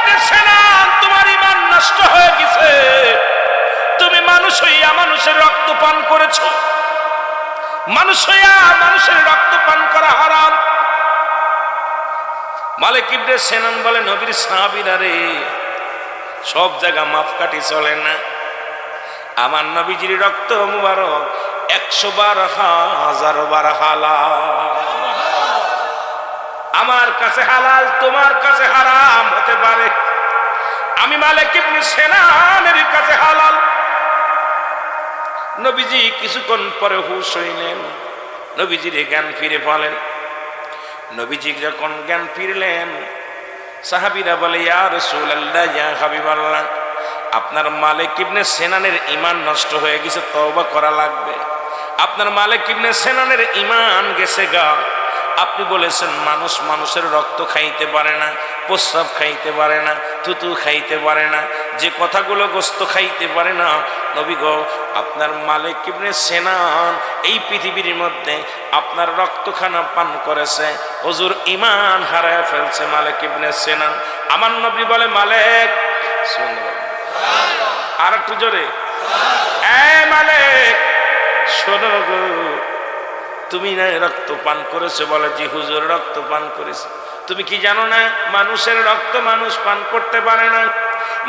ইবনে সিনান, তোমার ঈমান নষ্ট হয়ে গেছে। তুমি মানুষ হইয়া মানুষের রক্ত পান করেছো। মানুষ হইয়া মানুষের রক্ত পান করা হারাম। মালিক ইবনে সিনান বলে, নবীর সাহাবীরা রে, সব জায়গা মাপকাঠি চলে না। আমার নবীজির রক্ত মুবারক 100 বার 1000 বার হালাল। আমার কাছে হালাল, তোমার কাছে হারাম হতে পারে। আমি মালিক ইবনে সিনানের কাছে হালাল। নবীজি কিছুক্ষণ পরে হুঁশ হইলেন। নবীজির জ্ঞান ফিরে পেলেন। নবীজি যখন জ্ঞান ফিরলেন, সাহাবীরা বলে, ইয়া রাসূলুল্লাহ, ইয়া হাবিবাল্লাহ, আপনার মালিক ইবনে সিনানের ঈমান নষ্ট হয়ে গেছে, তওবা করা লাগবে। আপনার মালিক ইবনে সিনানের ঈমান গেছে গা। আপনি বলেছেন মানুষ মানুষের রক্ত খাইতে পারে না, প্রস্রাব খাইতে পারে না, থুতু খাইতে পারে না, যে কথাগুলো গোস্ত খাইতে পারে না। নবী গো, আপনার মালিক ইবনে সিনান এই পৃথিবীর মধ্যে আপনার রক্তখানা পান করেছে, হুজুর ঈমান হারায় ফেলছে মালিক ইবনে সিনান। আমার নবী বলে, মালিক, আর একটু জোরে, মালিক শোনো গো, তুমি না রক্ত পান করেছো? বলে, জি হুজুর, রক্ত পান করেছে। তুমি কি জানো না মানুষের রক্ত মানুষ পান করতে পারে না?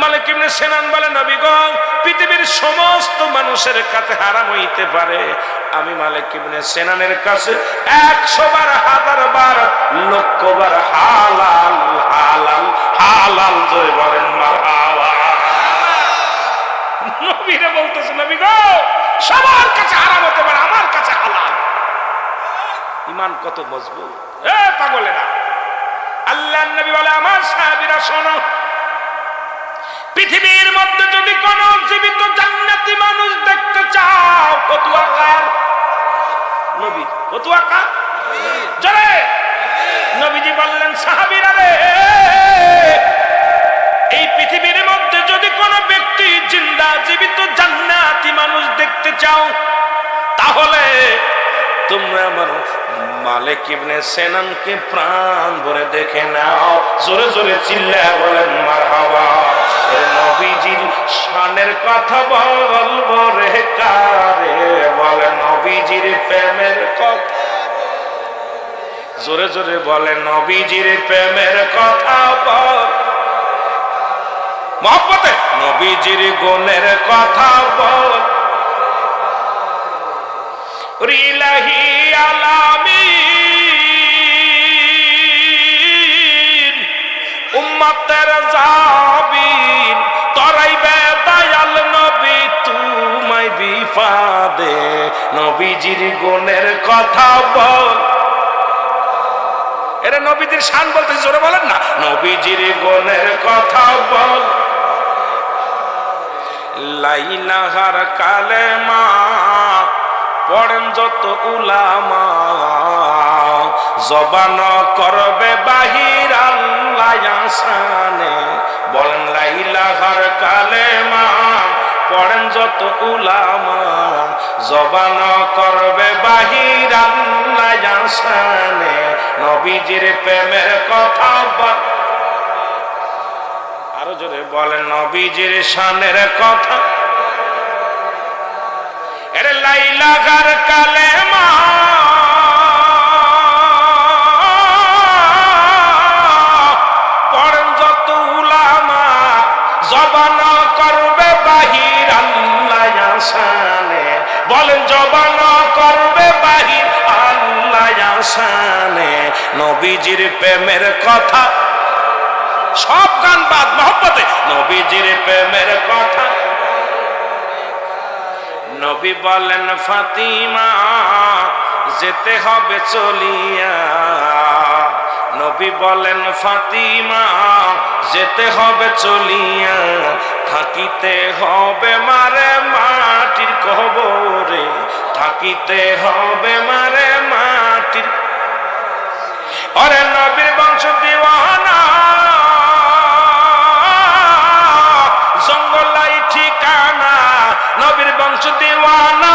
মালিক ইবনে সিনান বলে, নবী গো, পৃথিবীর সমস্ত মানুষের কাছে হারাম হইতে পারে, আমি মালিক ইবনে সিনানের কাছে 100 বার 1000 বার লক্ষ বার হালাল হালাল হালাল। জয় বলেন মারহাবা। নবীরা বলতেছে, নবী গো, সবার কাছে হারাম হতে পারে, আমার কাছে হালাল। ঈমান কত মজবুত! পাগলেরা, আল্লাহর নবী বলে, আমার সাহাবীরা শোনো, পৃথিবীর মধ্যে যদি কোন জীবিত জান্নাতি মানুষ দেখতে চাও, ফতুয়া কার? নবী। ফতুয়া কার? জোরে। নবীজি বললেন, সাহাবীরা রে, এই পৃথিবীর মধ্যে যদি কোন ব্যক্তি জিন্দা জীবিত জান্নাতি মানুষ দেখতে চাও, তাহলে তোমরা আমার মালিক ইবনে সিনানকে প্রাণ ভরে দেখে নাও। জোরে জোরে চিল্লায়া বলেন মারহাবা। নবীজির শানের কথা বলবো রে কারে, বলে নবীজির প্রেমের কথা। জোরে জোরে বলে, নবীজির প্রেমের কথা বল, মহব্বতে নবীজির গুণের কথা বল। ইলাহি আলামিন উম্মতের জাবিন, তরাইবে দয়াল নবী তোমায় বিপদে, নবীজির গুণের কথা বল। এরা নবীজির শান বলতে, জোরে বলেন না, নবীজির গুণের কথা বল। লা ইলাহার কালেমা পড়েন যত উলামা, জবান করবে বাহির আল্লাহ আসানে। বলেন, লা ইলাহার কালেমা পড়েন যত উলামা, জবান করবে বাহির আল্লাহ আসানে, নবীজির প্রেমের কথা বল। আরো জোরে বলেন, নবীজির শানের কথা। এরে লা ইলাহার কালেমা পড়েন যত উলামা, জবান করবে বাহির আল্লাহ আসানে। বলেন, জবান করবে বাহির আল্লাহ আসানে, নবীজির প্রেমের কথা। সব গান বাদ, মহব্বতে নবীজির প্রেমের কথা। নবী বলেন, ফাতিমা যেতে হবে চলিয়া। নবী বলেন, ফাতিমা যেতে হবে চলিয়া, থাকিতে হবে মারে মাটির কবরে, থাকিতে হবে মারে মাটির। ওরে নবীর বংশ দিওয়ানা, জঙ্গলাই ঠিকানা। নবীর বংশ দিওয়ানা,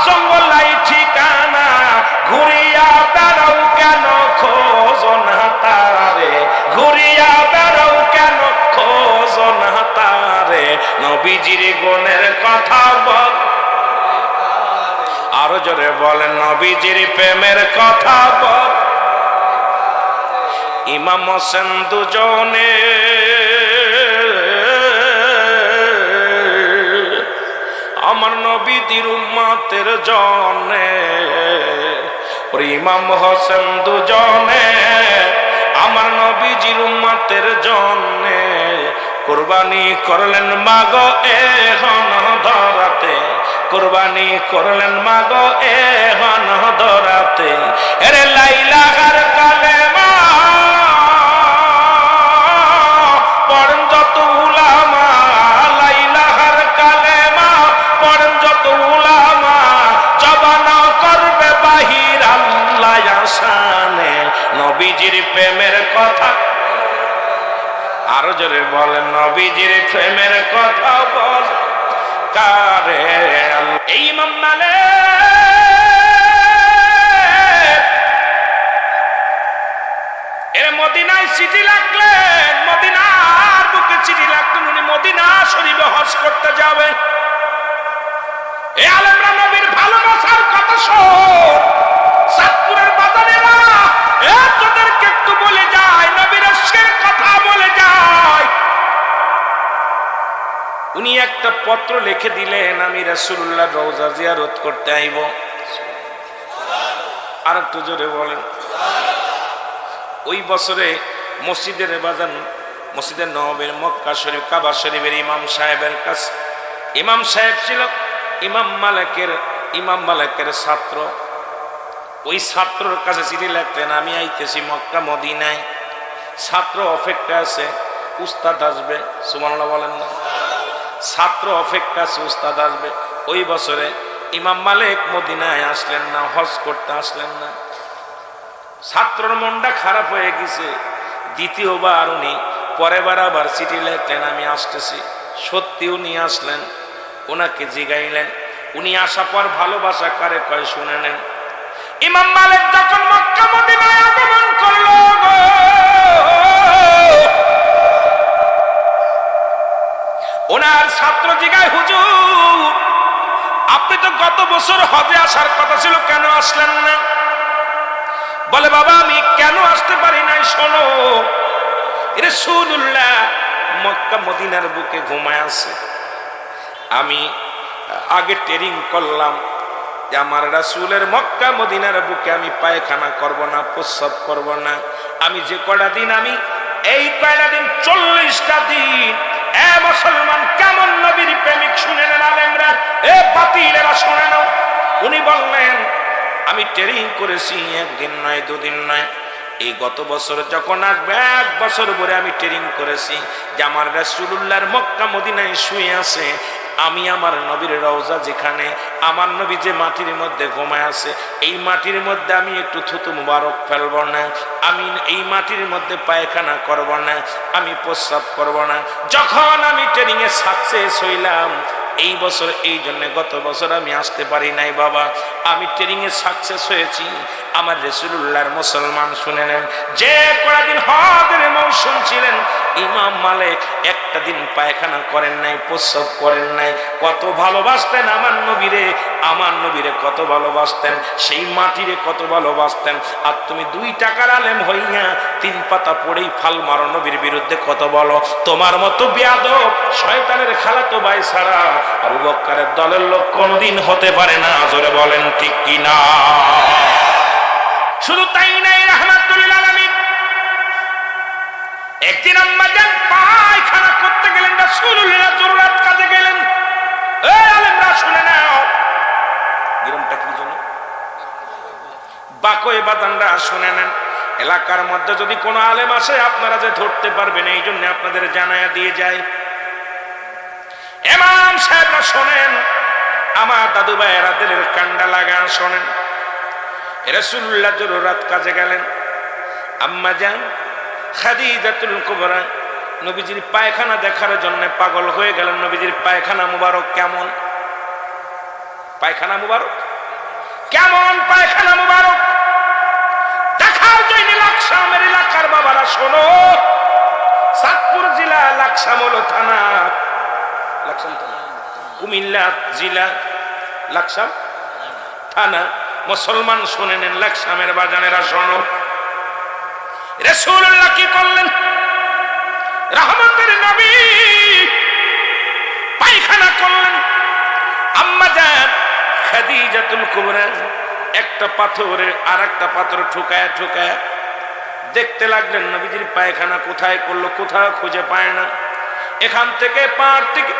জঙ্গলাই ঠিকানা। ঘুরিয়া বেড়াও কেন খোঁজ না তারে, ঘুরিয়া বেড়াও কেন নবীজির গুণের কথা বল, আরো জোরে বলেন নবীজির প্রেমের কথা বল। ইমাম হোসেন দুজনে আমার নবীজির উম্মতের জনে, ওরে ইমাম হোসেন দুজনে আমার নবীজির উম্মতের জনে কুরবানি করলেন মাগো এখন ধরাতে, কুরবানি করলেন মাগো এখন ধরাতে। এরে লাইলাহার কালেমা পড়েন যত উলামা, লাইলাহার কালেমা পড়েন যত উলামা, জবান করবে বাহির আল্লাহ আসানে নবীজির প্রেমের কথা। আরো জোরে বলেন নবীজির প্রেমের কথা বল কারে। এই ইমাম মালিক এর মদিনায় চিঠি লাগলেন, মদিনার বুকে চিঠি লাগলেন, উনি মদিনা শরীফে হজ করতে যাবে। এই আলেমরা নবীর ভালোবাসার কথা শোন, সাতপুরের বাজারেরা তোদেরকে একটু বলে যায়, নবীর আশকের কথা বলে যায়। উনি একটা পত্র লিখে দিলেন, আমি রাসূলুল্লাহ রওজা জিয়ারত করতে আইব। আর একটু জোরে বলেন। ওই বছরে মসজিদের বাজান, মসজিদের নববীর মক্কা শরীফ কাবা শরীফের ইমাম সাহেবের কাছে, ইমাম সাহেব ছিল ইমাম মালিকের ছাত্র। ওই ছাত্রর কাছে চিঠি লিখলেন, আমি আইতেছি মক্কা মদিনায়, ছাত্র অপেক্ষা আছে, উস্তাদ আসবে। সুবহানাল্লাহ বলেন না? ছাত্র অপেক্ষা আছে, উস্তাদ আসবে। ওই বছরে ইমাম মালিক মদিনায় আসলেন না, হজ করতে আসলেন না। ছাত্রর মনটা খারাপ হয়ে গেছে। দ্বিতীয়বার উনি পরেরবার আবার চিঠি লিখলেন, আমি আসতেছি। সত্যি উনি আসলেন, ওনাকে জিগাইলেন। উনি আসা পর ভালোবাসা কারে কয় শুনে নেন। ইমাম মালিক যখন মক্কা মদিনায় আগমন করলো, ওনার ছাত্র জিগায়, হুজুর আপনি তো গত বছর হজে আসার কথা ছিল, কেন আসলেন না? বলে বাবা আমি কেন আসতে পারি নাই, শোনো রাসূলুল্লাহ মক্কা মদিনার বুকে ঘুমায় আছে। আমি আগে ট্রেনিং করলাম যে আমার রাসূলের মক্কা মদিনার বুকে আমি পায়খানা করব না, প্রস্রাব করব না। আমি যে কয়টা দিন, আমি এই কয়টা দিন 40টা দিন, এ মুসলমান কেমন নবীর প্রেমিক শুনে নেন আলেমরা, এ বাতিলেরা শুনে নাও। উনি বললেন আমি ট্রেনিং করেছি, একদিন নয় দুদিন নয়, এই গত বছর যখন আসবে 1 বছর ধরে আমি ট্রেনিং করেছি যে আমার রাসূলুল্লাহর মক্কা মদিনায় শুয়ে আছে, আমি আমার নবীর রওজা যেখানে, আমার নবী যে মাটির মধ্যে ঘুমায় আছে, এই মাটির মধ্যে আমি একটু থুতু মুবারক ফেলব না, আমি এই মাটির মধ্যে পায়খানা করব না, আমি প্রস্রাব করব না। যখন আমি ট্রেনিং এ সাকসেস হইলাম এই বছর, এই জন্য গত বছর আমি আসতে পারি নাই বাবা, আমি ট্রেনিং এ সাকসেস হয়েছি। আমার রাসূলুল্লাহর মুসলমান শুনে নেন, যে কয়েকদিন হজের মৌসুম ছিলেন ইমাম মালিক একটা দিন পায়খানা করেন নাই, প্রস্রাব করেন নাই। কত ভালোবাসতেন আমার নবীরে, আমার নবীরে কত ভালোবাসতেন, সেই মাটিরে কত ভালোবাসতেন। আর তুমি 2 টাকার আলেম হইয়া 3 পাতা পড়েই ফাল মারো নবীর বিরুদ্ধে কত বলো। তোমার মতো বেয়াদব শয়তানের খালাতো ভাই ছাড়া আবু বকরের দলের লোক কোনদিন হতে পারে না। জোরে বলেন ঠিক কি না? শুধু তাই নাই, রাহমাতুল আলামিন একদিন আম্মা জান পায়খানা করতে গেলেন, রাসূলুল্লাহ জরুরত কাজে গেলেন। এই আলেমরা শুনে নাও, গ্রামটা কি জানো? বাকই বাদানরা শুনে নেন। এলাকার মধ্যে যদি কোনো আলেম আসে আপনারা যে ধরতে পারবেন, এই জন্য আপনাদের জানায়া দিয়ে যায়। ইমাম সাহেবরা শোনেন, আমার দাদু ভাইয়েরা দিলের কান্ডা লাগান শোনেন। রাসূলুল্লাহ জরুরত কাজে গেলেন, আম্মা জান খাদিজাতুল কুবরা নবীজির পায়খানা দেখার জন্য পাগল হয়ে গেলেন। নবীজির পায়খানা মুবারক কেমন, পায়খানা মুবারক কেমন, পায়খানা মুবারক দেখার জন্য লাকসামের এলাকার বাবারা শোনো, চাঁদপুর জেলা লাকসামল থানা, লাকসাম থানা, কুমিল্লা জেলা লাকসাম থানা। মুসলমান শুনে নেন, লাকসামের বাজানেরা শোনো, রাসূলুল্লাহ কি করলেন? রহমতের নবী পায়খানা করলেন। আম্মা জান খাদিজাতুল কুবরা একটা পাথরে আর একটা পাথর ঠুকায় ঠুকায় দেখতে লাগলেন নবীজির পায়খানা কোথায় করলো, কোথাও খুঁজে পায় না। এখান থেকে পার থেকে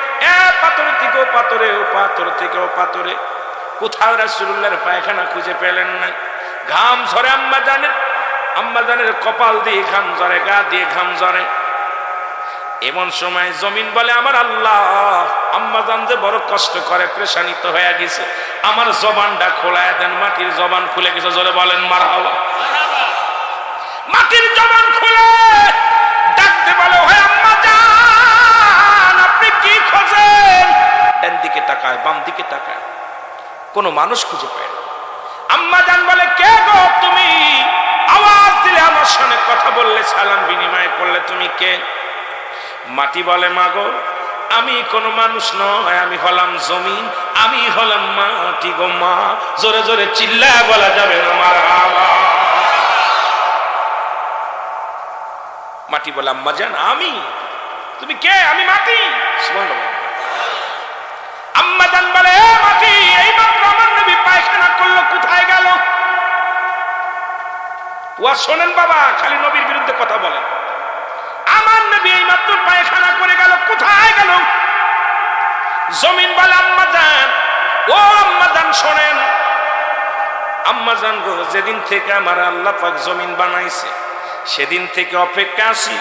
পাথর থেকেও পাথরে, ও পাথর থেকেও পাথরে, কোথাও রাসূলুল্লাহর পায়খানা খুঁজে পেলেন না। ঘাম ঝরে আম্মা জানের কপাল দিয়ে ঘাম ঝরে, গা দিয়ে ঘাম ঝরে। এমন সময় জমিন বলে, আমার আল্লাহ, আম্মা জান যে বড় কষ্ট করে, পেরেশানিত হয়ে গেছে, আমার জবানটা খোলায় দেন। মাটির জবান খুলে গেছে, জোরে বলেন মারহাবা। মাটির জবান খুলে ডাকতে বলে, হে আম্মা জান, আপনি কি খোঁজেন? ডান দিকে তাকায়, বাম দিকে তাকায়, কোনো মানুষ খুঁজে পায় না। আম্মা জান বলে, কে গো তুমি? আওয়াজ দিলে, আমার সামনে কথা বললে, সালাম বিনিময় করলে, তুমি কে? মাটি বলে, মাগো, আমি কোনো মানুষ নয়, আমি হলাম জমিন, আমি হলাম মাটি গো মা। জোরে জোরে চিল্লায় বলা যাবে না মারহাবা। মাটি বলে, আম্মা জান আমি, তুমি কে? আমি মাটি। সুবহানাল্লাহ। আম্মা জান বলে, এ মাটি, এইমাত্র আমার নবী পায়খানা করলো, কোথায় গেল? ওয়া শোনেন বাবা, খালি নবীর বিরুদ্ধে কথা বলেন। আমার নবী এইমাত্র পায়খানা করে গেল, কোথায় গেল? জমিন বলে, আম্মা জান, ও আম্মা জান শোনেন, আম্মা জান গো, যেদিন থেকে আমার আল্লাহ পাক জমিন বানাইছে, সেদিন থেকে অপেক্ষা আছি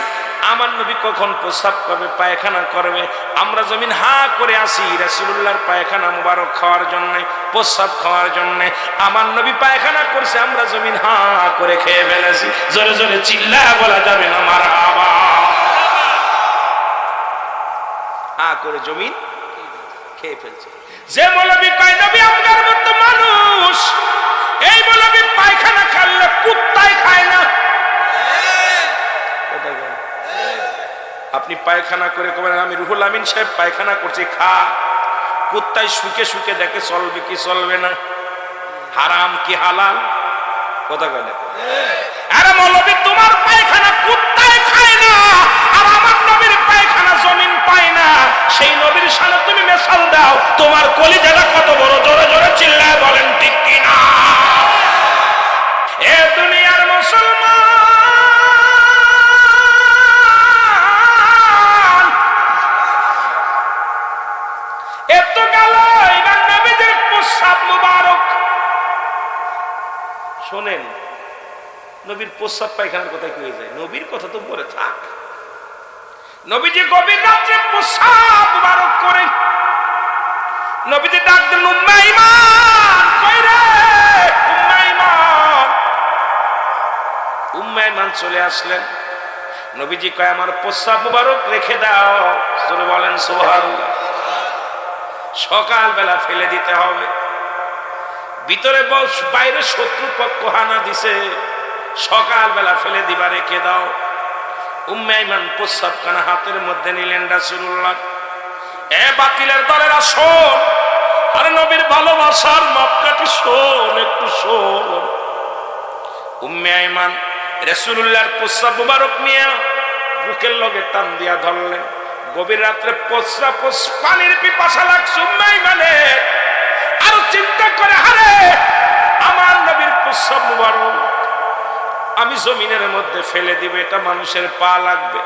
আমার নবী কখন প্রস্রাব করবে, পায়খানা করবে। আমরা জমিন হা করে আসি রাসূলুল্লাহর পায়খানা মুবারক খাওয়ার জন্য, প্রস্রাব খাওয়ার জন্য। আমার নবী পায়খানা করছে, আমরা জমিন হা করে খেয়ে ফেলেছি। জোরে জোরে চিল্লায় বলা যাবে না মারহাবা। হা করে জমিন খেয়ে ফেলছে। যে মৌলবী কয় নবী আমগার মতো মানুষ, এই মৌলবী পায়খানা খাইলে কুত্তায় খায় না। আপনি পায়খানা করে কবেন, আমি রুহুল আমিন সাহেব পায়খানা করছি, খা। কুত্তায় শুকে শুকে দেখে চলবে কি চলবে না, হারাম কি হালাল, কথা কয় না। আরে মৌলবী, তোমার পায়খানা কুত্তায় খায় না, আর আমার নবীর পায়খানা জমিন পায় না। সেই নবীর সামনে তুমি মেসাল দাও, তোমার কলিজাটা কত বড়, জোরে জোরে চিল্লায় বলেন ঠিক কিনা। এ দুনিয়ার মুসলমান, এত গেল, এবার নবীদের প্রস্রাব মুবারক শোনেন। নবীর প্রস্রাব পায়খানার কথা কয়ে যায়, নবীর কথা তো পরে থাক। নবীজি গভীর রাত্রে প্রস্রাব মুবারক করে, নবীজি ডাক দিলেন, উম্মে ঈমান, কই রে উম্মে ঈমান? উম্মে ঈমান চলে আসলেন। নবীজি কয়, আমার প্রস্রাব মুবারক রেখে দাও। জোরে বলেন সুবহানাল্লাহ। সকালবেলা ফেলে দিতে হবে। ভিতরে বস, বাইরে শত্রু পক্ষ হানা দিছে, সকালবেলা ফেলে দিবা, রেখে দাও। উম্মে ঈমান প্রস্রাবখানা হাতের মধ্যে নিলেন। রাসূলুল্লাহ, এ বাতিলের দলেরা শোন, আর নবীর ভালোবাসার মাপকাঠি শোন, একটু শোন। উম্মে ঈমান রাসূলুল্লাহর প্রস্রাব মুবারক নিয়ে বুকের লগে টান দিয়া ধরলেন। গভীর রাত্রে প্রস্রাব, পানির পিপাসা লাগছে উম্মে ঈমানের। আর চিন্তা করে, আরে আমার নবীর প্রস্রাব মুবারক আমি জমিনের মধ্যে ফেলে দিব, এটা মানুষের পা লাগবে।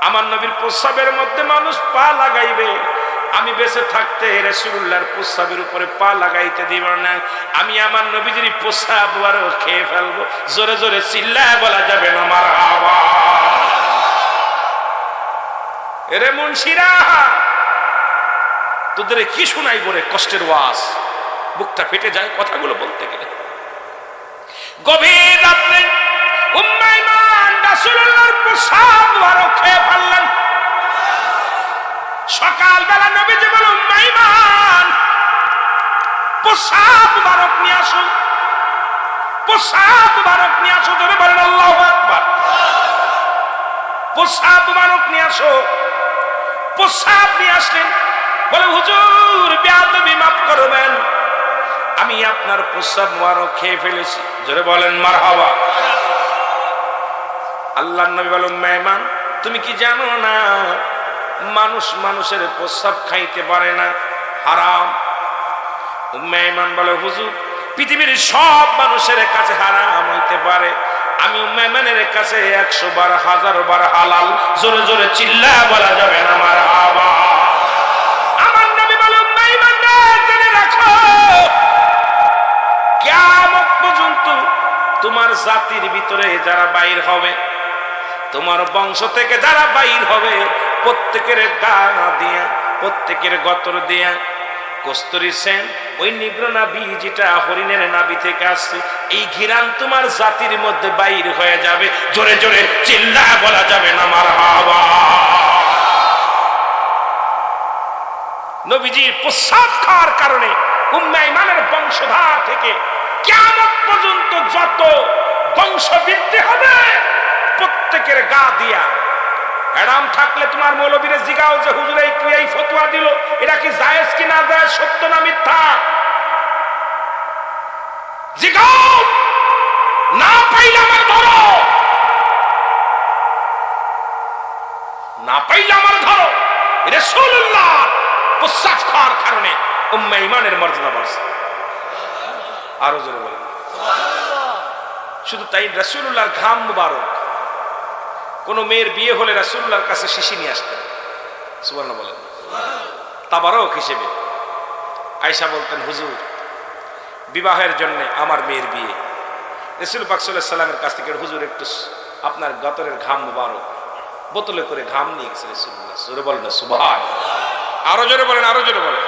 আমার নবীর প্রস্রাবের মধ্যে মানুষ পা লাগাইবে, আমি বেঁচে থাকতে রাসূলুল্লাহর প্রস্রাবের উপরে পা লাগাইতে দিব না। আমি আমার নবীজির প্রস্রাব মুবারক খেয়ে ফেলবো। জোরে জোরে চিল্লায় বলা যাবে না মারহাবা। এরে মুনশিরা, তোদের কি শোনাই বলে কষ্টের ওয়াজ, বুকটা ফেটে যায় কথাগুলো বলতে গেলে। গভীর রাত্রে উম্মে ঈমান রাসূলুল্লাহর প্রস্রাব মুবারক খেয়ে ফেললেন। সকালবেলা নবীজি বলে, উম্মে ঈমান, প্রস্রাব মুবারক নিয়ে আসো, প্রস্রাব মুবারক নিয়ে আসো। জোরে বলেন আল্লাহু আকবার। প্রস্রাব মুবারক নিয়ে আসো। প্রস্রাব নিয়ে আসলেন, বলে হুজুর বেয়াদবি মাফ করবেন, আমি আপনার প্রস্রাব মোবারক খেয়ে ফেলেছি। জোরে বলেন মারহাবা। আল্লাহর নবী বলেন মেহমান তুমি কি জানো না মানুষ মানুষের প্রস্রাব খাইতে পারে না, হারাম। মেহমান বলে হুজুর পৃথিবীর সব মানুষের কাছে হারাম হইতে পারে, আমি মেহমানের কাছে 100 বার 1000 বার হালাল। জোরে জোরে চিল্লা বলা যাবে না মারহাবা। আমার নবী বলে মেহমান জেনে রাখো কিয়ামত পর্যন্ত তোমার জাতির ভিতরে যারা বাইর হবে, তোমার বংশ থেকে যারা বাইর হবে, প্রত্যেকের গা দিয়া প্রত্যেকের গতর দিয়া কস্তুরী সেন ওই নিগ্র নাভি যেটা হরিণের নাভি থেকে আসছে, এই ঘিরান তোমার জাতির মধ্যে বাইর হয়ে যাবে। জোরে জোরে চিল্লা বলা যাবে না মারহাবা। নবীজির প্রস্রাব খাওয়ার কারণে উম্মে ঈমানের বংশধার থেকে কিয়ামত পর্যন্ত যত বংশ বৃদ্ধি হবে, প্রত্যেকের গা দিয়া হারাম থাকলে তোমার মৌলবীরে জিগাও যে হুজুর এই ফতোয়া দিল, এটা কি জায়েজ কি না জায়েজ, সত্য না মিথ্যা, জিগাও। না পাইলে আমার ধরো, না পাইলে আমার ধরো। রাসূলুল্লাহ প্রস্রাব খাওয়ার কারণে উম্মে ঈমানের মর্যাদা বাড়ছে। আরো জোরে বলেন সুবহানাল্লাহ। শুধু তাই রাসূলুল্লাহর ঘাম মুবারক, কোন মেয়ের বিয়ে হলে রাসূলুল্লাহর কাছে শিশি নিয়ে আসতেন, সুবহানাল্লাহ বলেন। তাবারক হিসেবে আয়েশা বলতেন হুজুর বিবাহের জন্য আমার মেয়ের বিয়ে, রাসূল পাক সাল্লাল্লাহু আলাইহি সাল্লামের কাছ থেকে হুজুর একটু আপনার গতরের ঘাম মুবারক, বোতলে করে ঘাম নিয়ে গেছে রাসূলুল্লাহ। জোরে বলেন না সুবহানাল্লাহ। আরো জোরে বলেন, আরো জোরে বলেন।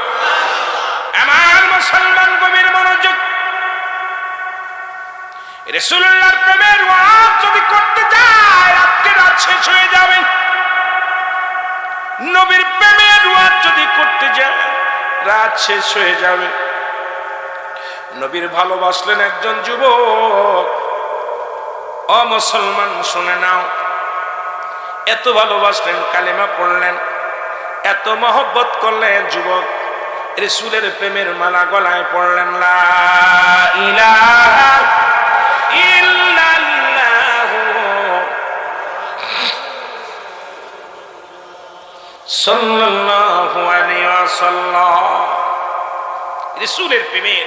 আমার মুসলমান গভীর মনোযোগ, রাসূলুল্লাহর প্রেমের ওয়াজ যদি করতে যায় আজকে রাত শেষ হয়ে যাবে। নবীর প্রেমের ওয়াজ যদি করতে যায় রাত শেষ হয়ে যাবে। নবীর ভালোবাসলেন একজন যুবক, ও মুসলমান শুনে নাও, এত ভালোবাসলেন কালেমা পড়লেন, এত মহব্বত করলেন যুবক, রাসূলের প্রেমের মালা গলায় পড়লেন, লা ইলাহা ইল্লাল্লাহু সাল্লাল্লাহু আলাইহি ওয়াসাল্লাম। রাসূলের প্রেমের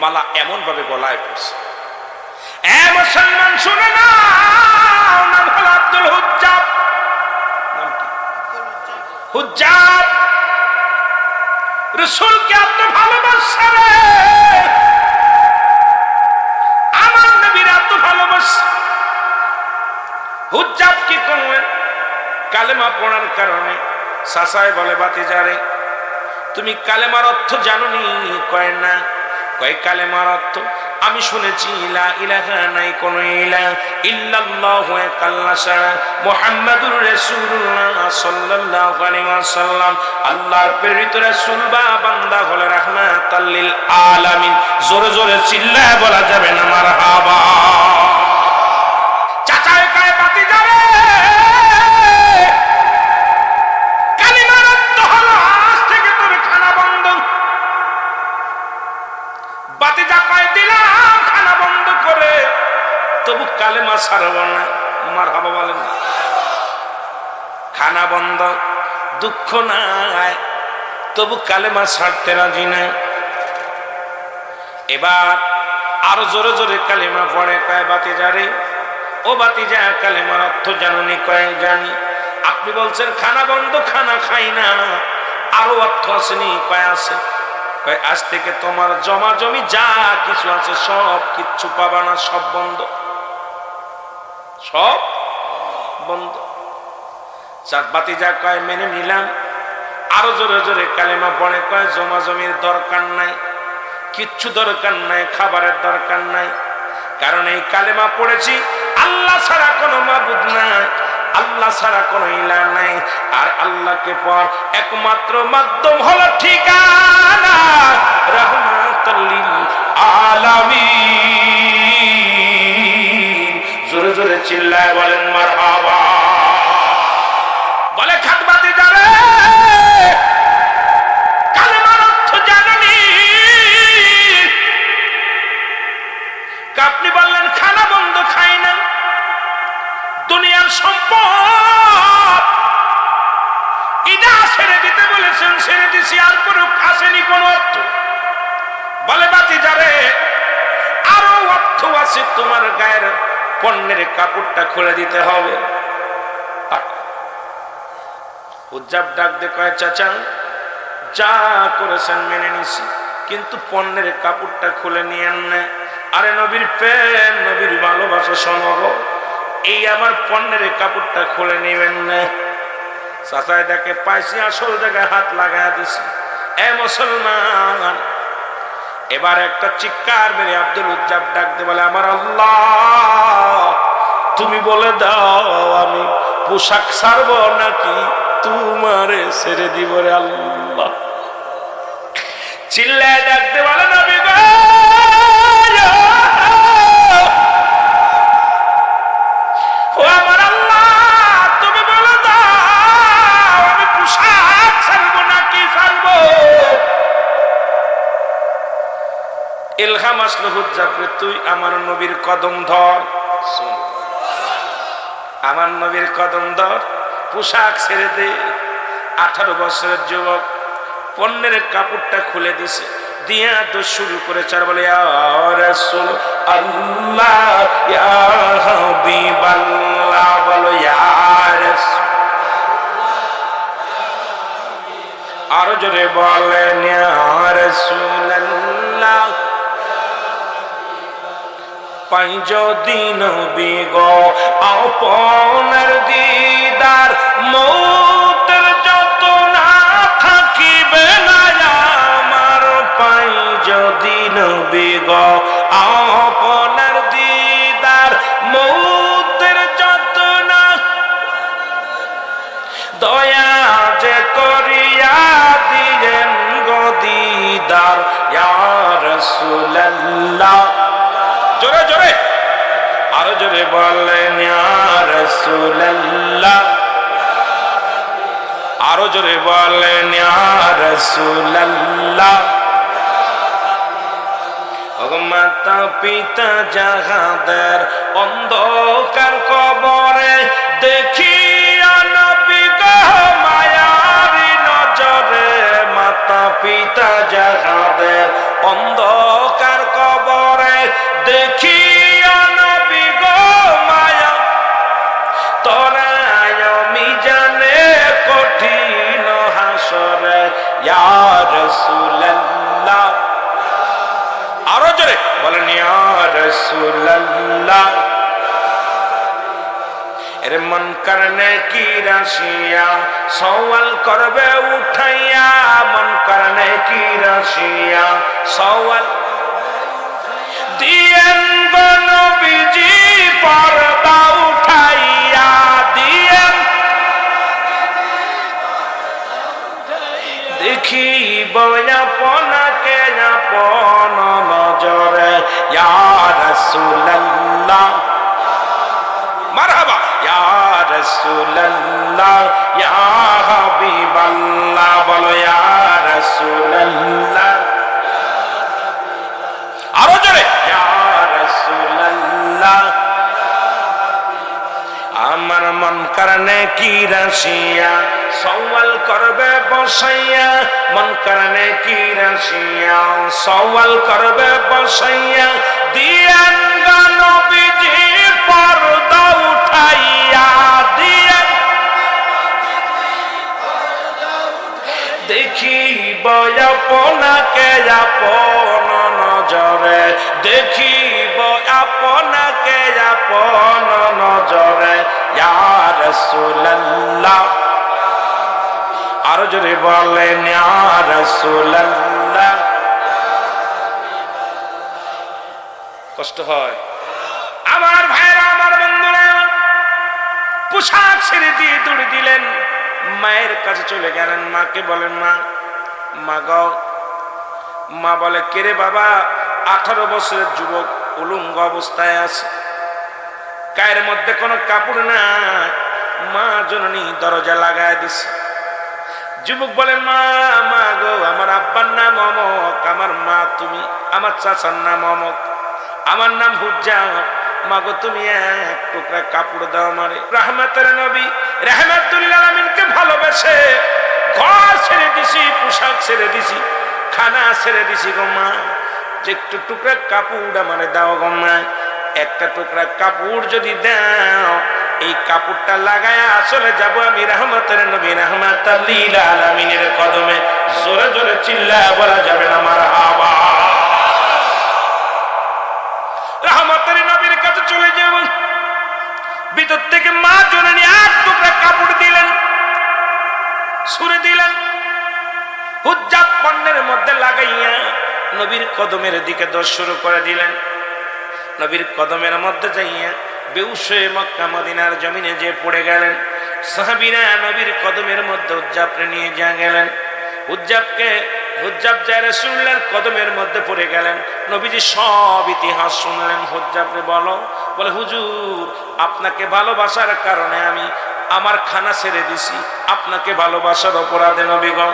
মালা এমন ভাবে গলায় পড়ছে। এ মুসলমান শুনে নাও, নাম হলো আব্দুল হুজ্জাব। নাম কি? হুজ্জাব। রাসূলকে এত ভালোবাসে রে, আমার নবীর এত ভালোবাসে। হুজ্জাব কি করলেন? কালেমা পড়ার কারণে সাসায় বলে বাতিজারে তুমি কালেমার অর্থ জানোনি? কয় না। কয় কালেমার অর্থ আমি শুনেছি লা ইলাহা নাই কোন ইলাহ ইল্লাল্লাহু এক আল্লাহ ছাড়া, মুহাম্মাদুর রাসূলুল্লাহ সাল্লাল্লাহু আলাইহি ওয়াসাল্লাম আল্লাহর প্রেরিত রাসূল বা বান্দা হলো রাহমাতাল লিল আলামিন। জোরে জোরে চিল্লায় বলা যাবে না মারহাবা। চাচায় কয় বাতিজারে কালেমার অর্থ হলো আজ থেকে তোর খানা বন্ধ। বাতিজা কয় দিলাম খানা বন্ধ করে, তবু কালেমা ছাড়ব না। মারহাবা বলেন। খানা বন্ধ, দুঃখ নাই, তবু কালেমা ছাড়তে রাজি নাই। এবার আরো জোরে জোরে কালেমা পড়ে, কয় বাতিজারে ও বাতিজা কালেমার অর্থ জানুনি? কয় জানি। আপনি বলছেন খানা বন্ধ, খানা খাই না, আরো অর্থ আসেনি? কয় আছে। কয় আজ থেকে তোমার জমা জমি যা কিছু আছে সব কিচ্ছু পাবা না, সব বন্ধ, সব বন্ধ। চাঁদ বাতিজা কয় মেনে নিলাম। আরো জোরে জোরে কালেমা পড়ে, কয় জমা জমির দরকার নাই, কিচ্ছু দরকার নাই, খাবারের দরকার নাই, কারণ এই কালেমা পড়েছি আল্লাহ ছাড়া কোনো মাবুদ নাই, আল্লাহ ছাড়া কোনো ইলাহ নাই, আর আল্লাহকে পর একমাত্র মাধ্যম হলো ঠিকানা রাহমাতাল লিল আলামিন। জোরে জোরে চিল্লায় বলেন মারহাবা। বলে খাতবাতি যাবে আছে তোমার গায়ের পণ্যের কাপড়টা খুলে দিতে হবে। হুজ্জাব ডাক দিয়ে কয়, চাচা যা করেছেন মেনে নিছি, কিন্তু পণ্যের কাপড়টা খুলে নিয়েন না। আরে নবীর প্রেম, নবীর ভালোবাসা সমগ, এই আমার পণ্যের কাপড়টা খুলে নিবেন না। চাচায় দেখে পাইছি আসল জায়গায় হাত লাগায় দিছি। এ মুসলমান, এবার একটা চিৎকার মেরে আব্দুল উজ্জাব ডাক দিয়ে বলে, আমার আল্লাহ তুমি বলে দাও আমি পোশাক ছাড়বো নাকি তোমারে ছেড়ে দিব রে আল্লাহ। চিল্লায় ডাক দিয়ে বলে, নবী গো ও আমার আল্লাহ তুমি বলে দাও আমি পোশাক ছাড়বো নাকি ছাড়বো। ইলহাম আসলো হুজ্জাবরে, তুই আমার নবীর কদম ধর, আমার নবীর কদম ধর, পোশাক ছেড়ে দে। 18 বছরের যুবক পণ্যের কাপড়টা খুলে দিছে, দিয়া তো শুরু করেছে আর বলে, ইয়া রাসূল আল্লাহ ইয়া হাবিবাল্লাহ, বলো ইয়া রাসূল, আরো জোরে বলেন ইয়া রাসূলুল্লাহ। পাই যদি নবী গো আপনার দিদার, মৌতের যত না থাকিবে না আমার। পাই যদি নবী গো আপনার দিদার, মৌতের যত না, দয়া যে করিয়া দিলেন গো দিদার ইয়া রাসূলুল্লাহ। জোরে জোরে আরো জোরে বলেন ইয়া রাসূলুল্লাহ, আরো জোরে বলেন ইয়া রাসূলুল্লাহ। ওগো মাতা পিতা যাহাদের অন্ধকার কবরে, দেখিয়া নবী গো মায়ারি নজরে। মাতা পিতা যাহাদের অন্ধকার কবরে, দেখিয়া নবী গো মায়া, তরায় মিজানে কঠিন হাসরে ইয়া রাসূলুল্লাহ। আরো জোরে বলেন ইয়া রাসূলুল্লাহ। এর মন করনে কি রাশিয়া, সওয়াল করবে উঠাইয়া, মন করনে কি রাশিয়া সওয়াল দিয়েন গো নবীজি পর্দা উঠাইয়া, দিয়েন দেখিব আপনাকে আপন নজরে ইয়া রাসূলুল্লাহ। মারহাবা ইয়া রাসূলুল্লাহ ইয়া হাবিবাল্লাহ, বলো ইয়া রাসূলুল্লাহ। আরো জোরে ইয়া রাসূলুল্লাহ। আমার মন করনে কি রাশিয়া, সওয়াল করবে বসাইয়া, মন করনে কি রাশিয়া, সওয়াল করবে বসাইয়া, দিয়েন গো নবীজি পর্দা উঠাইয়া, দিয়েন দেখিব আপনাকে আপন নজরে, দেখিব আপনাকে আপন নজরে ইয়া রাসূলুল্লাহ। আরো জোরে বলেন ইয়া রাসূলুল্লাহ। কষ্ট হয় আমার ভাইরা, আমার বন্ধুরা, পোশাক ছেড়ে দিয়ে দৌড়ে দিলেন, মায়ের কাছে চলে গেলেন। মাকে বলেন, মা, মা গো। মা বলে, কে রে বাবা? 18 বছরের যুবক উলঙ্গ অবস্থায় আছে, গায়ের মধ্যে কোনো কাপড় নাই। মা জননী দরজা লাগায় দিছে। যুবক বলেন, মা, মা গো, আমার আব্বার নাম অমক, আমার মা তুমি, আমার চাচার নাম অমক, আমার নাম হুজ্জাব। মা গো, তুমি এক টুকরা কাপড় দাও আমারে। রাহমাতের নবী রাহমাতুল আলামিনকে ভালোবেসে ঘর ছেড়ে দিছি, পোশাক ছেড়ে দিছি, খানা ছেড়ে দিছি গো মা, যে একটু টুকরা কাপড় আমারে দাও গো মা। একটা টুকরা কাপড় যদি দাও, এই কাপড়টা লাগায়া চলে যাব আমি রহমতের নবী রাহমাতাল লিল আলামিনের কদমে। জোরে জোরে চিল্লায়া বলা যাবে না মারহাবা। রহমতের নবীর কাছে চলে যাব, ভিতর থেকে মা জননী এক টুকরা কাপড় দিলেন, ছুঁড়ে দিলেন, হুজ্জাত পণ্যের মধ্যে লাগাইয়া নবীর কদমের দিকে দৌড় শুরু করে দিলেন। নবীর কদমের মধ্যে যাইয়া বেহুশ হয়ে মক্কা মদিনার জমিনে যে পড়ে গেলেন। সাহাবীরা নবীর কদমের মধ্যে হুজ্জাবকে নিয়ে যা গেলেন। হুজ্জাব যায় রাসূলুল্লাহর কদমের মধ্যে পড়ে গেলেন। নবীজি সব ইতিহাস শুনলেন। হুজ্জাবকে বলে হুজুর, আপনাকে ভালোবাসার কারণে আমি আমার খানা ছেড়ে দিছি, আপনাকে ভালোবাসার অপরাধে নবী গো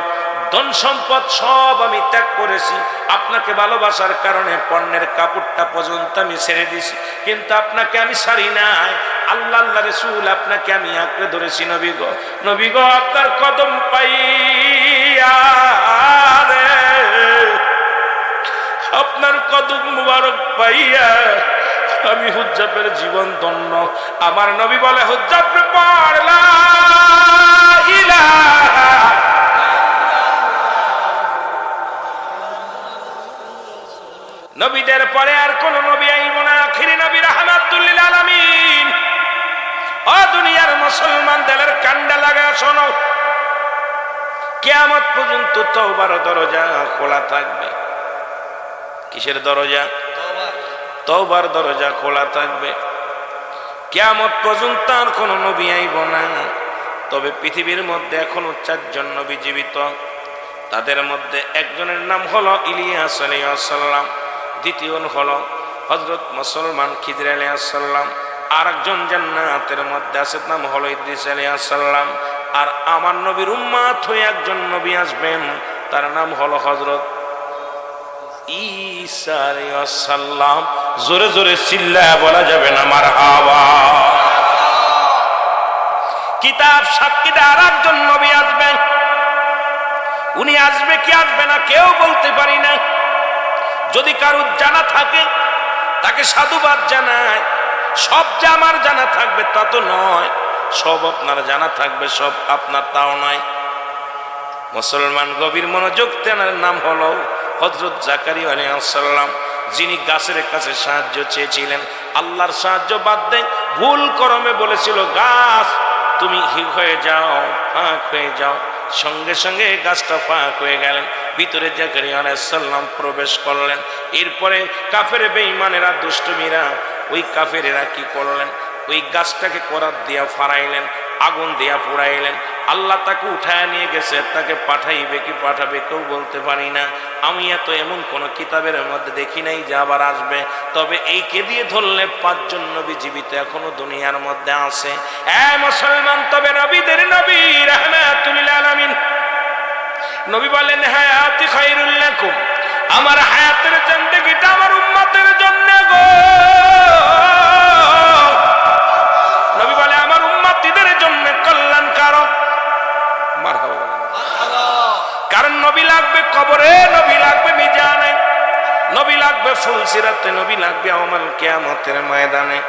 ধন সম্পদ সব আমি ত্যাগ করেছি, আপনাকে ভালোবাসার কারণে পণ্যের কাপড়টা পর্যন্ত আমি ছেড়ে দিছি, কিন্তু আপনাকে আমি ছাড়ি নাই। আল্লাহ রাসূল, আপনাকে আমি আঁকড়ে ধরেছি নবী গো আপনার কদম পাইয়া রে, আপনার কদম মুবারক পাইয়া আমি হুজ্জাবের জীবন ধন্য। আমার নবী বলে হুজ্জাবকে পড় লা ইলাহা। নবীদের পরে আর কোন নবী আইব না, আখিরি নবী রাহমাতুল লিল আলামিন। ও দুনিয়ার মুসলমান, দিলের কান্ডা লাগা শোনো, কিয়ামত পর্যন্ত তওবার দরজা খোলা থাকবে। কিসের দরজা? তওবার দরজা খোলা থাকবে। কিয়ামত পর্যন্ত আর কোন নবী আইব না। তবে পৃথিবীর মধ্যে এখনো 4 জন নবী জীবিত। তাদের মধ্যে একজনের নাম হলো ইলিয়াস আলাইহিস সালাম, দ্বিতীয় হলো হযরত মুসলমান খিদর আলাইহিস সালাম, আর একজন জান্নাতের মধ্যে আছে, নাম হলো ইদ্রিস আলাইহিস সালাম। আর আমার নবীর উম্মত হয়ে একজন নবী আসবেন, তার নাম হলো হযরত ঈসা আলাইহিস সালাম। জোরে জোরে চিল্লায়া বলা যাবে না মারহাবা। কিতাব সাক্ষী দেয় আর একজন নবী আসবেন। উনি আসবে কি আসবে না কেউ বলতে পারি না। যদি কারুর জানা থাকে তাকে সাধুবাদ জানায়। সব যে আমার জানা থাকবে তা তো নয়, সব আপনার জানা থাকবে সব আপনার তাও নয়। মুসলমান গভীর মনোযোগ তেনার নাম হলো হযরত জাকারিয়া আলাইহিস সালাম, যিনি গাছের কাছে সাহায্য চেয়েছিলেন। আল্লাহর সাহায্য বাদ দেয়, ভুল করমে বলেছিল গাছ তুমি হয়ে যাও, ফাঁক হয়ে যাও। সঙ্গে সঙ্গে গাছটা ফাঁক হয়ে গেলেন, ভিতরে জাকারিয়া আলাইহিস সালাম প্রবেশ করলেন। এরপরে কাফের বেঈমানেরা দুষ্টমিরা ওই কাফেরেরা কি করলেন, ওই গাছটাকে করাত দিয়া ফাড়াইলেন, আগুন দিয়া পুড়াইলেন। আল্লাহ তাকে উঠায় নিয়ে গেছে, তাকে পাঠাইবে কি পাঠাবে কেউ বলতে পারি না। আমি এত এমন কোন কিতাবের মধ্যে দেখি নাই যে আবার আসবে। তবে এইকে দিয়ে ধরলে 5 জন নবী জীবিত এখনো দুনিয়ার মধ্যে আছে। মুসলমান, তবে নবীদের নবী রাহমাতুল লিল আলামিন নবী বলেন হায়াতি খায়রুল লাকুম, আমার হায়াতের জিন্দেগিটা আমার উম্মতের জন্য গো। নবী বলে আমার উম্মতিদের জন্য কল্যাণকারক। মারহাবা। কারণ নবী লাগবে কবরে, নবী লাগবে মিজানে, নবী লাগবে ফুলসিরাতে, নবী লাগবে ইয়াউমুল কিয়ামতের ময়দানে।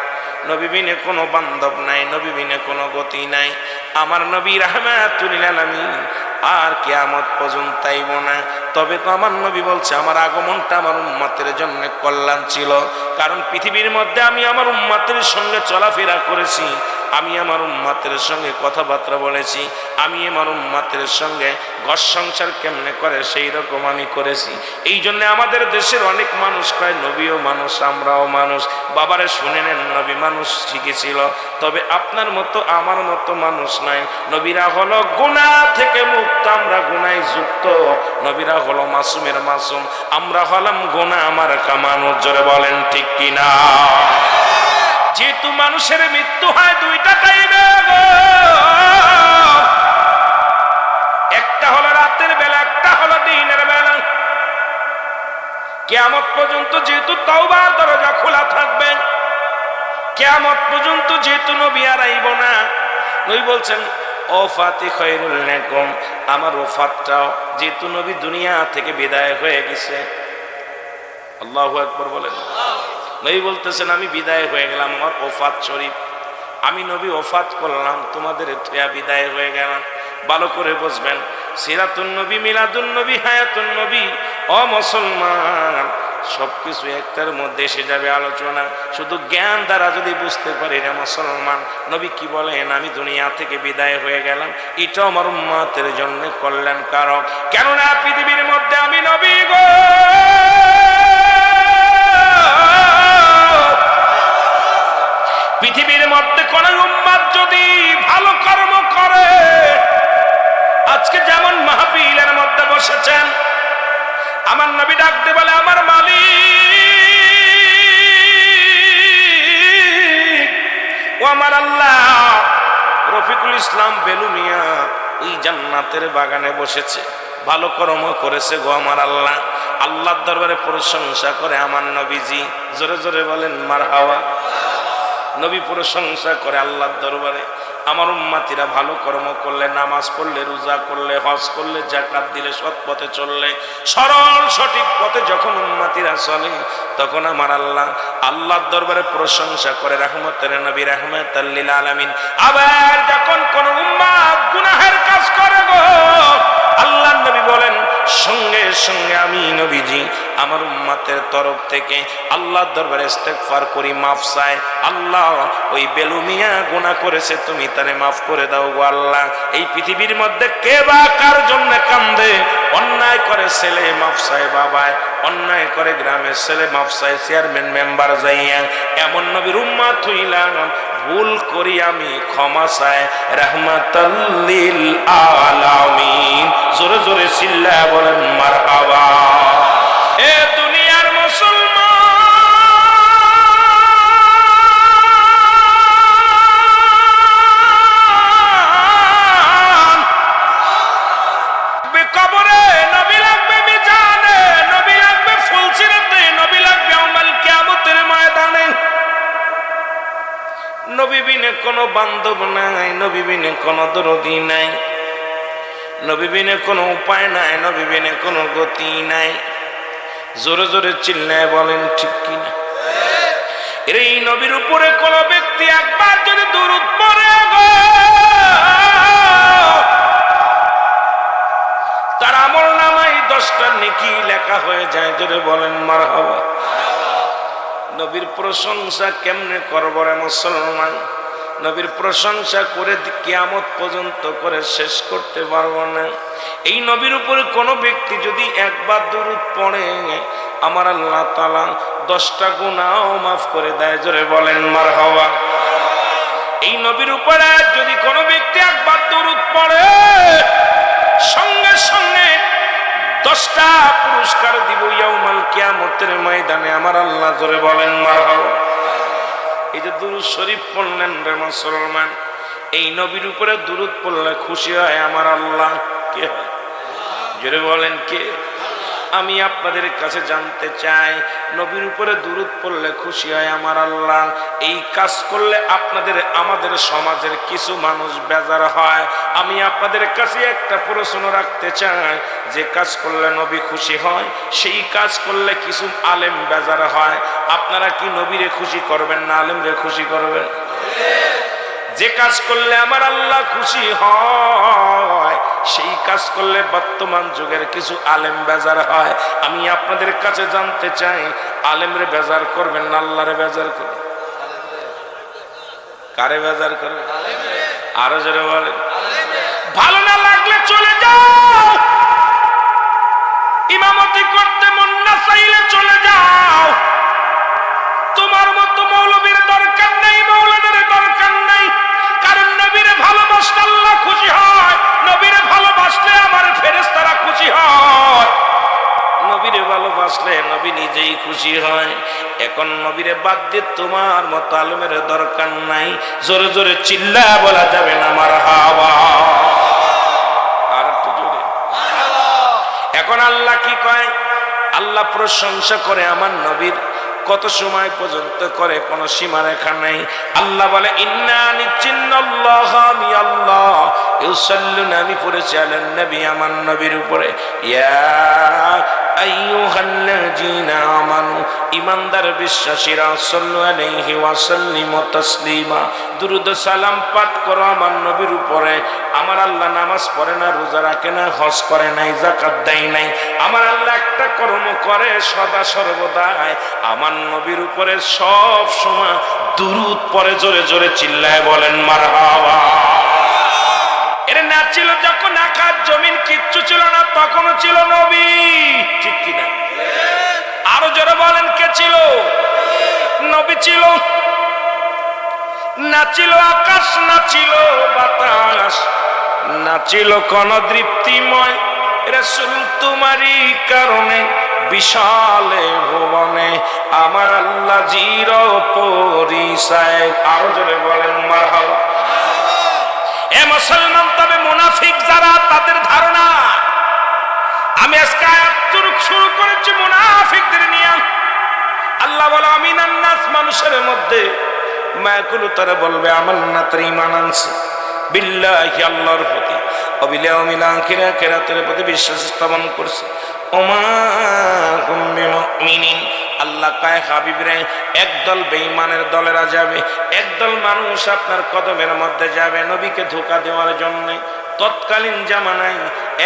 নবী বিনে কোনো বান্ধব নাই, নবী বিনে কোনো গতি নাই। আমার নবী রাহমাতুল লিল আলামিন আর কিয়ামত পর্যন্ত আইব না। তবে তো আমার নবী বলছে আমার আগমনটা আমার উম্মতের জন্য কল্যাণ ছিল। কারণ পৃথিবীর মধ্যে আমি আমার উম্মতের সঙ্গে চলাফেরা করেছি, আমি আমার উম্মতের সঙ্গে কথাবার্তা বলেছি, আমি আমার উম্মতের সঙ্গে ঘর সংসার কেমনে করে সেই রকম আমি করেছি। এই জন্য আমাদের দেশের অনেক মানুষ কয় নবীও মানুষ, আমরাও মানুষ। বাবারে শুনে নেন, নবী মানুষ ঠিকই ছিল, তবে আপনার মতো আমার মতো মানুষ নাই। নবীরা হলো গুনাহ থেকে মুক্ত, আমরা গুনায় যুক্ত। নবীরা হলো মাসুমের মাসুম, আমরা হলাম গুনাহ আমার কামানোর। জোরে বলেন ঠিক কিনা? যেহেতু মানুষের মৃত্যু হয় 2টা টাইমে, একটা হলো রাতের বেলা, একটা হলো দিনের বেলা। কিয়ামত পর্যন্ত যেহেতু তওবার দরজা খোলা থাকবে, কিয়ামত পর্যন্ত যেহেতু নবী আর আইব না, নবী বলছেন ওফাতি খায়রুল লাকুম, আমার ওফাতটাও যেহেতু নবী দুনিয়া থেকে বিদায় হয়ে গেছে। আল্লাহু আকবার বলেন। নবী বলতেছেন আমি বিদায় হয়ে গেলাম, আমার ওফাত শরীফ, আমি নবী ওফাত করলাম, তোমাদের থুয়া বিদায় হয়ে গেলাম। ভালো করে বুঝবেন, সিরাতুন নবী, মিলাদুন নবী, হায়াতুন নবী। ও মুসলমান, সবকিছু একটার মধ্যে এসে যাবে আলোচনা। শুধু জ্ঞান দ্বারা যদি বুঝতে পারি রে মুসলমান, নবী কি বলেন, আমি দুনিয়া থেকে বিদায় হয়ে গেলাম, এটা আমার উম্মতের জন্য কল্যাণ কারক। কেননা পৃথিবীর মধ্যে আমি নবী গো, পৃথিবীর মধ্যে কোন উম্মত যদি ভালো কর্ম করে, আজকে যেমন মাহফিলের মধ্যে বসেছেন, আমার নবী ডাকতে বলে আমার মালিক ও আমার আল্লাহ। রফিকুল ইসলাম বেলুমিয়া ওই জান্নাতের বাগানে বসেছে, ভালো কর্ম করেছে গো আমার আল্লাহ। আল্লাহর দরবারে প্রশংসা করে আমার নবীজি, জোরে জোরে বলেন মারহাবা। নবী প্রশংসা করে আল্লাহর দরবারে, আমার উম্মতিরা ভালো কর্ম করলে, নামাজ পড়লে, রোজা করলে, হজ করলে, যাকাত দিলে, সৎ পথে চললে, সরল সঠিক পথে যখন উম্মতিরা চলে, তখন আমার আল্লাহ আল্লাহর দরবারে প্রশংসা করে রাহমাতের নবী, রাহমাতাল লিল আলামিন। আবার যখন কোন উম্মত গুনাহের কাজ করে গো, আল্লাহর নবী বলেন সঙ্গে সঙ্গে আমি নবীজি আমার উম্মতের তরফ থেকে আল্লাহর দরবারে ইস্তেগফার করি, মাফ চাই। আল্লাহ ওই বেলুমিয়া গুনাহ করেছে, তুমি তারে মাফ করে দাও গো আল্লাহ। এই পৃথিবীর মধ্যে কে বা কার জন্য কান্দে? অন্যায় করে ছেলে মাফ চায় বাবায়, অন্যায় করে গ্রামের ছেলে মাফ চায় চেয়ারম্যান মেম্বার যাইয়া। এমন নবীর উম্মত হইলাম, ভুল করি আমি ক্ষমা চাই, রাহমাতাল লিল আলামিন। জোরে জোরে চিল্লা বলেন মারহাবা। এ দুনিয়ার মুসলমান, কবরে নবী লাগবে, মিজানে নবী লাগবে, ফুলসিরাতে নবী লাগবে, ইয়াউমাল কিয়ামতের ময়দানে। নবী বিনে কোনো বান্ধব নাই, নবী বিনে কোনো দরদি নাই, নবী বিনে কোনো উপায় নাই, নবী বিনে কোনো গতি নাই। জোরে জোরে চিল্লায় বলেন ঠিক কিনা? এই নবীর উপরে কোন ব্যক্তি একবার যদি দুরূদ পড়ে গো, তার আমলনামায় 10টা নেকি লেখা হয়ে যায়। জোরে বলেন মারহাবা। নবীর প্রশংসা কেমনে করব রে মুসলমান? নবীর প্রশংসা করে কিয়ামত পর্যন্ত করে শেষ করতে পারবো না। এই নবীর উপরে কোনো ব্যক্তি যদি একবার দুরূদ পড়ে, আমার আল্লাহ তাআলা 10টা গুনাহ মাফ করে দেয়। জোরে বলেন মারহাবা। এই নবীর উপরে যদি কোনো ব্যক্তি একবার দুরূদ পড়ে, সঙ্গে সঙ্গে 10টা পুরস্কার দিব ইয়াউমাল কিয়ামতের ময়দানে আমার আল্লাহ। জোরে বলেন মারহাবা। এই যে দুরূদ শরীফ পড়লেন রে মুসলমান, এই নবীর উপরে দুরূদ পড়লে খুশি হয় আমার আল্লাহ। কে হয়? জোরে বলেন কে? আমি আপনাদের কাছে জানতে চাই, নবীর উপরে দুরূদ পড়লে খুশি হয় আমার আল্লাহ। এই কাজ করলে আপনাদের আমাদের সমাজের কিছু মানুষ বেজার হয়। আমি আপনাদের কাছে একটা প্রশ্ন রাখতে চাই, যে কাজ করলে নবী খুশি হয়, সেই কাজ করলে কিছু আলেম বেজার হয়। আপনারা কি নবীরে খুশি করবেন না আলেমরে খুশি করবেন? যে কাজ করলে আমার আল্লাহ খুশি হয়, সেই কাজ করলে বর্তমান যুগের কিছু আলেম বেজার হয়। আমি আপনাদের কাছে জানতে চাই, আলেমরে বেজার করবেন না আল্লাহরে বেজার করবেন? কারে বেজার করবেন? আরো জোরে বলেন। ভালো না লাগলে চলে যাও, ইমামতি করতে মন না চাইলে চলে যাও। তোমার মতো মৌলবীর দরকার নেই, মৌলানার দরকার নেই। কারণ নবীরে ভালোবাসলে আল্লাহ খুশি হয়, নবীরে ভালোবাসলে আমার ফেরেশতারা খুশি হয়, নবীরে ভালোবাসলে নবী নিজেই খুশি হয়। এখন নবীরে বাদ দিয়ে তোমার মতো আলেমের দরকার নাই। জোরে জোরে চিল্লা বলা যাবে না মারহাবা। আর একটু জোরে। এখন আল্লাহ কি কয়? আল্লাহ প্রশংসা করে আমার নবীর, কত সময় পর্যন্ত করে কোনো সীমা রেখা নাই। আল্লাহ বলে ইন্না নিশ্চিন্নাল্লাহ, আমি আল্লাহ ইউসাল্লুনা, আমি পড়েছি আলান নবী, আমার নবীর উপরে, ইয়া আইয়ুহাল্লাযীনা আমানু ঈমানদার বিশ্বাসীরা সাল্লু আলাইহি ওয়া সাল্লিমু তাসলিমা দুরূদ সালাম পাঠ করো আমার নবীর উপরে। আমার আল্লাহ নামাজ পড়ে না, রোজা রাখে না, হজ করে নাই, যাকাত দেয় নাই। আমার আল্লাহ একটা কর্ম করে সদা সর্বদাই আমার নবীর উপরে সব সময় দুরূদ পড়ে। জোরে জোরে চিল্লায় বলেন মারহাবা। এরা না ছিল যখন আকাশ জমিন কিচ্ছু ছিল না, তখনও ছিল নবী, ঠিক কিনা? আরো জোরে বলেন, কে ছিল? নবী ছিল। না ছিল আকাশ, না ছিল বাতাস, না ছিল কোন দৃপ্তিময়। রাসূল তোমারই কারণে বিশালে ভুবনে আমার আল্লাহ জির পরিচয়। আরো জোরে বলেন মারহাবা। এ মুসলমান, তবে মুনাফিক যারা, তাদের ধারণা, আমি আজকে আয়াত শুরু করেছি মুনাফিকদের নিয়ে। আল্লাহ বলে আমিনান নাস, মানুষের মধ্যে মায়াকুলু, তারা বলবে আমান্না, তারা ঈমান আনছে বিল্লাহি, আল্লাহর প্রতি, ওয়াবিল ইয়াউমিল আখির, আখিরাতের প্রতি বিশ্বাস স্থাপন করছে। ওমা হুম বিমুমিনিন, আল্লাহ কয় হাবিবরে, একদল বেঈমানের দলেরা যাবে, একদল মানুষ আপনার কদমের মধ্যে যাবে নবীকে ধোঁকা দেওয়ার জন্য। তৎকালীন জামানায়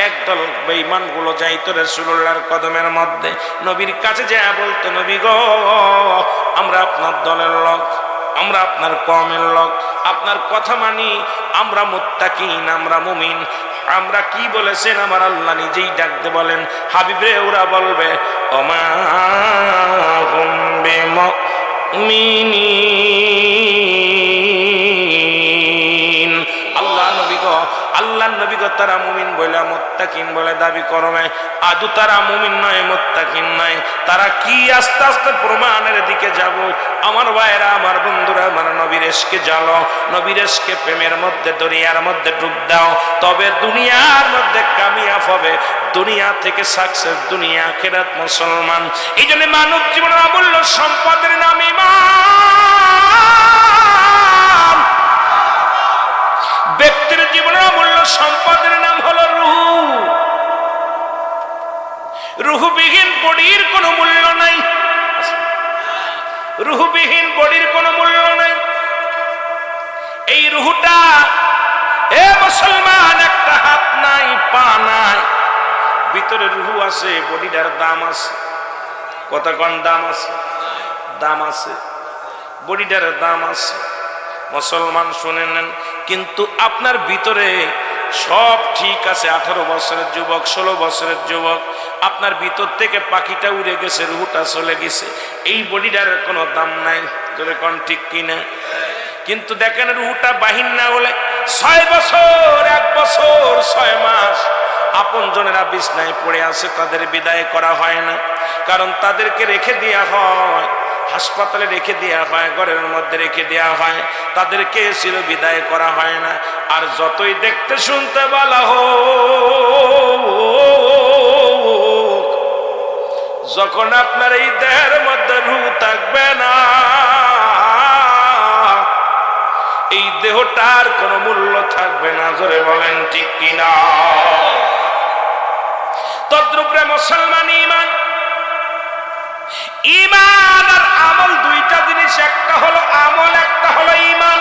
একদল বেঈমান গুলো যাইতো রাসূলুল্লাহর কদমের মধ্যে, নবীর কাছে যায় বলতো, নবী গো, আমরা আপনার দলের লোক, আমরা আপনার কওমের লোক, আপনার কথা মানি, আমরা মুত্তাকিন, আমরা মুমিন। আমরা কি বলেছেন আমার আল্লাহ নিজেই ডাকতে বলেন, হাবিবরে ওরা বলবে ওমা হুম বিমুমিনিন। আল্লাহ নবী গো তারা মুমিন বলে, মুত্তাকিন বলে দাবি করবে, আদু তারা মুমিন নয়, মুত্তাকিন নয়। তারা কি? আস্তে আস্তে প্রমাণের দিকে যাব। আমার ভাইরা, আমার বন্ধুরা, আমার নবীর ইশকে জ্বালো, নবীর ইশকে প্রেমের মধ্যে দরিয়ার মধ্যে ডুব দাও, তবে দুনিয়ার মধ্যে কামিয়াব হবে, দুনিয়া থেকে সাকসেস, দুনিয়া আখিরাত। মুসলমান, এই জন্য মানব জীবনের অমূল্য সম্পদের নাম ঈমান। ব্যক্তির জীবনের অমূল্য সম্পদের নাম হলো রূহ। রূহবিহীন বডির কোনো মূল্য নাই, রূহবিহীন বডির কোনো মূল্য নাই। এই রূহটা, এ মুসলমান, একটা হাত নাই, পা নাই, ভিতরে রূহ আছে, বডিটার দাম আছে। কত কোন দাম আছে? দাম আছে, বডিটার দাম আছে। মুসলমান শুনে নেন, কিন্তু আপনার ভিতরে সব ঠিক আছে, 18 বছরের যুবক, 16 বছরের যুবক, আপনার ভিতর থেকে পাখিটা উড়ে গেছে, রুহটা চলে গেছে, এই বডিটার কোনো দাম নাই। যদি কোন ঠিক কিনা? কিন্তু দেখেন, রুহটা বাহির না হলে 6 বছর, 1 বছর 6 মাস আপন জনেরা বিছনায় পড়ে আছে, তাদের বিদায় করা হয় না। কারণ তাদেরকে রেখে দেওয়া হয়, হাসপাতালে রেখে দেওয়া হয়, ঘরের মধ্যে রেখে দেওয়া হয়, তাদেরকে চির বিদায় করা হয় না। আর যতই দেখতে শুনতে বলা হোক, যখন আপনার এই দেহের মধ্যে রূহ থাকবে না, এই দেহটার কোনো মূল্য থাকবে না। জোরে বলেন ঠিক কিনা? তদ্রূপে মুসলমান, ঈমান, ঈমান আর আমল দুইটা জিনিস, একটা হলো আমল, একটা হলো ঈমান।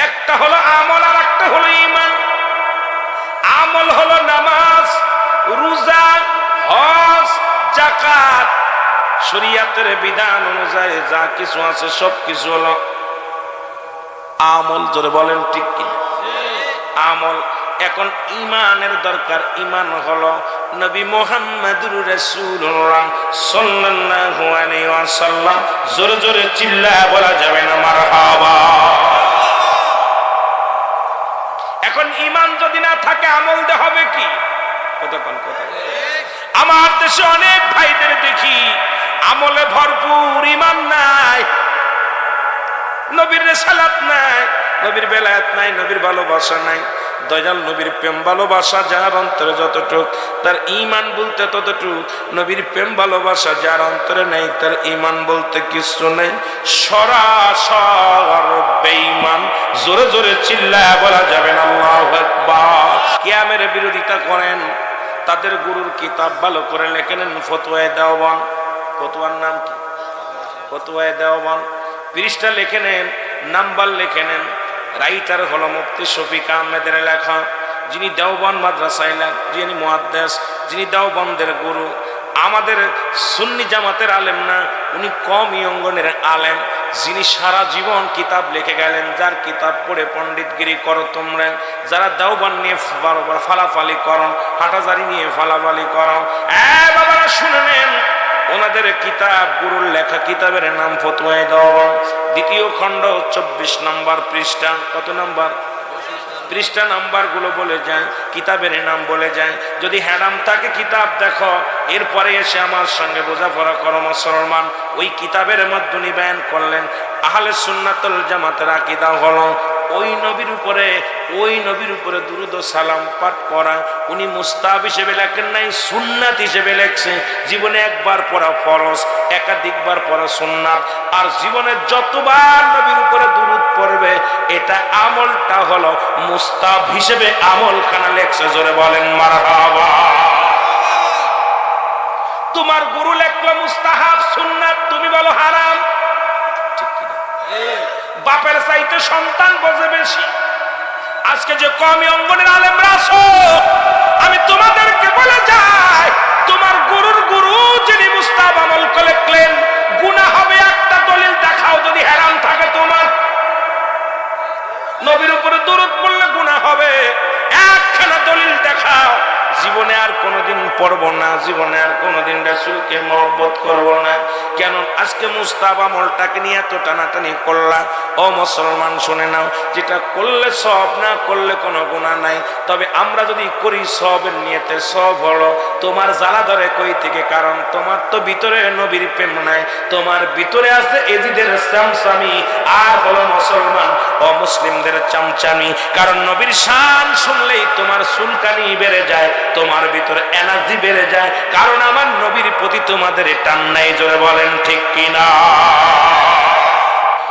একটা হলো আমল আর একটা হলো ঈমান। আমল হলো নামাজ, রোজা, হজ, যাকাত, শরীয়তের বিধান অনুযায়ী যা কিছু আছে সব কিছু হলো আমল। জোরে বলেন ঠিক কি? আমল। এখন ঈমানের দরকার। ঈমান হলো নবী মুহাম্মদুর রাসূলুল্লাহ সাল্লাল্লাহু আলাইহি ওয়াসাল্লাম। জোরে জোরে চিল্লায় বলা যাবে না মারহাবা। এখন ঈমান যদি না থাকে, আমল দে হবে কি? কথা। আমার দেশে অনেক ভাইদের দেখি আমলে ভরপুর, ঈমান নাই, নবীর রিসালাত নাই, নবীর বেলায়েত নাই, নবীর ভালোবাসা নাই। দয়াল নবীর প্রেম ভালোবাসা যার অন্তরে যতটুক, তার ঈমান বলতে ততটুক। নবীর প্রেম ভালোবাসা যার অন্তরে নেই, তার ঈমান বলতে কিছু নেই, সরাসর বেঈমান। জোরে জোরে চিল্লায় বলা যাবে না আল্লাহু আকবার। কিয়ামের বিরোধিতা করেন, তাদের গুরুর কিতাব ভালো করে লেখে নেন ফতোয়ায়ে দেওবন্দ। ফতোয়ার নাম কি? ফতোয়ায়ে দেওবন্দ। পৃষ্ঠা লিখে নেন, নাম্বার লিখে নেন। রাইটার হলো মুফতি শফিক আহমেদের লেখা, যিনি দেওবন্দ মাদ্রাসায় যিনি মুহাদ্দিস, যিনি দেওবন্দের গুরু। আমাদের সুন্নি জামাতের আলেম না, উনি কওমি অঙ্গনের আলেম, যিনি সারা জীবন কিতাব লিখে গেলেন। যার কিতাব পড়ে পণ্ডিতগিরি করো তোমরা, যারা দেওবন্দ নিয়ে বারবার ফালাফালি করো, হাঁটাজারি নিয়ে ফালাফালি করো, বাবারা শুনে নেন, ওনাদের কিতাব, গুরুর লেখা কিতাবের নাম ফতোয়ায়ে দেওবন্দ। দ্বিতীয় খণ্ড 24 নম্বর পৃষ্ঠা। কত নম্বর পৃষ্ঠা? নাম্বার গুলো বলে যায়, কিতাবের নাম বলে যায়। যদি হ্যাডাম থাকে কিতাব দেখো, এরপরে এসে আমার সঙ্গে বোঝাপড়া করো মুসলমান। ওই কিতাবের মধ্যে উনি বয়ান করলেন আহলে সুন্নাতুল জামাতের আকীদা হলো ওই নবীর উপরে দুরূদ ও সালাম পাঠ করা। উনি মুস্তাহাব হিসেবে লেখেন নাই, সুন্নাত হিসেবে লেখছে। জীবনে একবার পড়া ফরজ, একাধিকবার পড়া সুন্নাত। আর জীবনে যতবার নবীর উপরে দুরূদ পড়বে, এটা আমলটা হলো মুস্তাহাব হিসেবে আমলখানা লেখছে। জোরে বলেন মারহাবা। তোমার গুরু লেখলো মুস্তাহাব সুন্নাত, তুমি বলো হারাম। ঠিক কিনা? বাপের চাইতে সন্তান বোঝে বেশি। আজকে যে কওমি অঙ্গনের আলেমরা আছো, আমি তোমাদেরকে বলে যাই, তোমার গুরুর গুরু যিনি মুস্তাহাব আমল লিখলেন, গুনাহ হবে একটা দলিল দেখাও যদি হারাম থাকে। তোমার নবীর উপরে দরুদ পড়লে গুনাহ হবে, একখানা দলিল দেখাও। জীবনে আর কোনোদিন পড়বো না, জীবনে আর কোনোদিন রাসূলকে মহব্বত করব না। কেন আজকে মুস্তাহাব আমলটাকে নিয়ে এত টানাটানি করলা? ও মুসলমান শুনে নাও, যেটা করলে সওয়াব, না করলে কোনো গুনাহ নাই। তবে আমরা যদি করি সওয়াবের নিয়তে, সওয়াব হলো। তোমার জ্বালা ধরে কই থেকে? কারণ তোমার তো ভিতরে নবীর প্রেম নাই, তোমার ভিতরে আছে এজিদের চামচামি, আর হলো মুসলমান ও মুসলিমদের চামচামি। কারণ নবীর শান শুনলেই তোমার চুলকানি বেড়ে যায়, তোমার ভিতরে এনার্জি বেড়ে যায়। কারণ আমার নবীর প্রতি তোমাদের টান নাই। জোরে বলেন ঠিক কিনা?